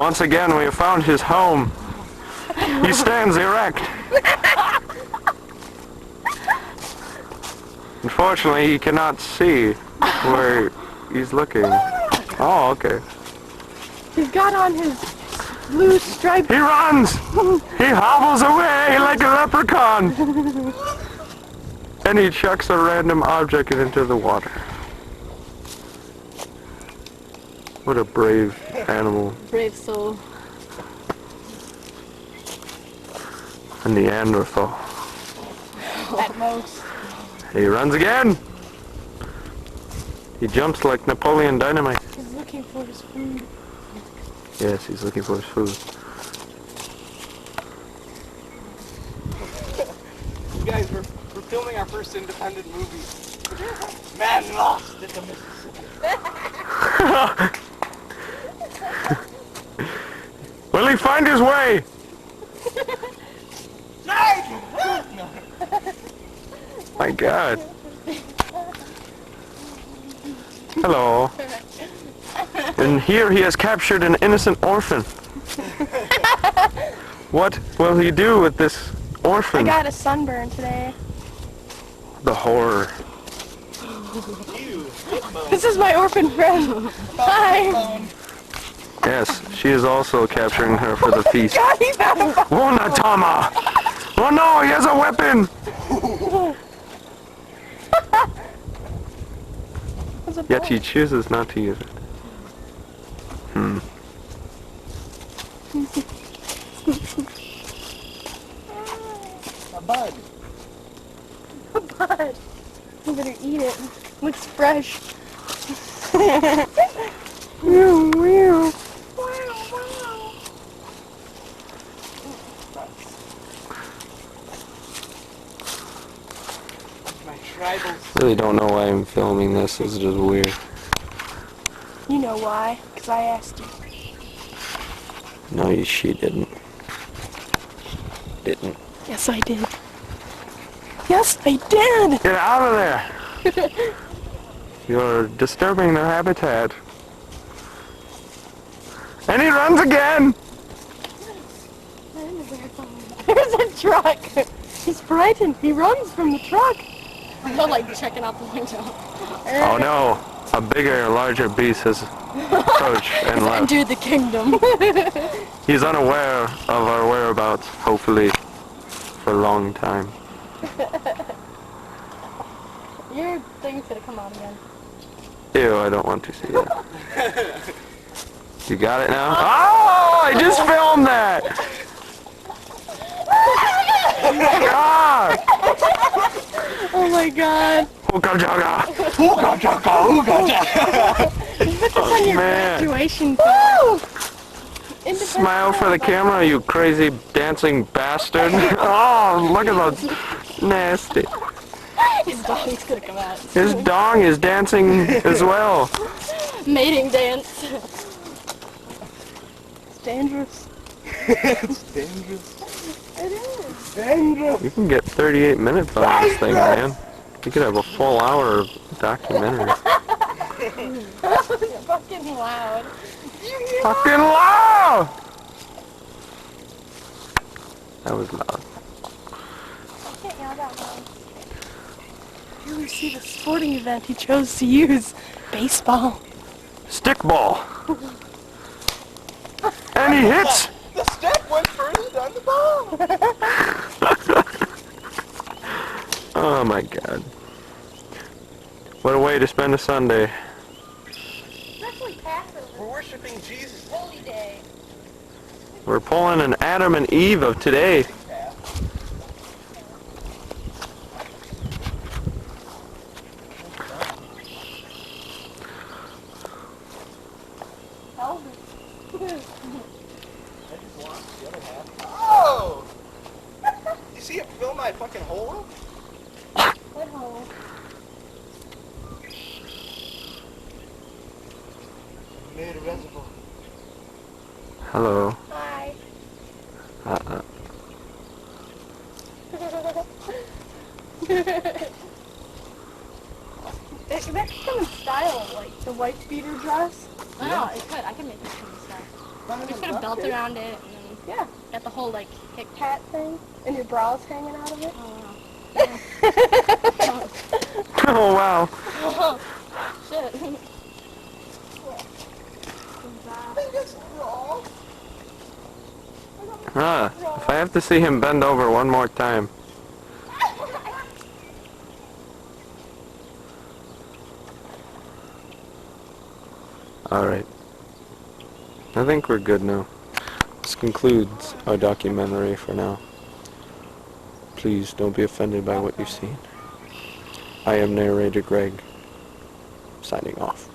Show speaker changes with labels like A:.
A: Once again, we have found his home. He stands erect. Unfortunately, he cannot see where he's looking. Oh, okay.
B: He's got on his blue striped...
A: He runs! He hobbles away like a leprechaun! And he chucks a random object into the water. What a brave animal.
B: Brave soul.
A: A Neanderthal.
B: At most.
A: He runs again! He jumps like Napoleon Dynamite.
B: He's looking for his food.
A: Yes, he's looking for his food.
C: You guys, we're filming our first independent movie. Man lost in the Mississippi.
A: Will he find his way? My God. Hello. And here he has captured an innocent orphan. What will he do with this orphan?
B: I got a sunburn today.
A: The horror.
B: This is my orphan friend. Hi.
A: Yes, she is also capturing her for the feast.
B: God, he found a
A: Wonatama! Oh no, he has a weapon! Yet he chooses not to use it.
C: A bud.
B: A bud. You better eat it. Looks fresh. Meow, meow.
C: My tribal.
A: Really don't know why I'm filming this. It's just weird.
B: You know why? Because I asked you.
A: No, she didn't. Didn't.
B: Yes, I did. Yes, I did!
A: Get out of there! You're disturbing their habitat. And he runs again!
B: There's a truck! He's frightened. He runs from the truck. I'm not like checking out the window.
A: Oh no! A bigger, larger beast has approached and left.
B: Entered the kingdom.
A: He's unaware of our whereabouts, hopefully, for a long time.
B: Your thing's gonna come out again.
A: Ew, I don't want to see that. You got it now? Oh! I just filmed that! God!
B: Oh my god.
A: Hookah jaga!
C: Ooga jaka, ooga jaka.
B: You put this on your
A: man.
B: graduation photo.
A: Smile for the camera, you crazy dancing bastard. Oh, look at those. Nasty.
B: His dog's gonna come out.
A: His dong is dancing as well.
B: Mating dance. It's dangerous.
C: It's dangerous.
B: It is.
C: Dangerous.
A: You can get 38 minutes on this thing, man. You could have a full hour of documentary.
B: That was fucking loud.
A: Fucking loud! That was loud.
B: I can't yell that loud. You ever see the sporting event he chose to use? Baseball.
A: Stickball. And he hits!
C: The stick went further than the ball.
A: Oh my God. What a way to spend a Sunday.
B: Especially Passover.
C: We're worshiping Jesus.
B: Holy day.
A: We're pulling an Adam and Eve of today.
C: Oh! You see it fill my fucking hole up?
B: What hole?
C: Made a reservoir.
A: Hello.
B: Hi. That could come in style, like the white beater dress.
D: I know, it could. I can make this kind of stuff.
B: You put a belt around it, and then
D: Yeah.
B: got the whole like hick.
D: Hat thing, and your braw's hanging out of it.
B: Oh wow.
A: Oh wow.
B: Oh, shit.
D: Biggest brawl.
A: If I have to see him bend over one more time. Alright. I think we're good now. This concludes our documentary for now. Please don't be offended by what you've seen. I am narrator Greg, signing off.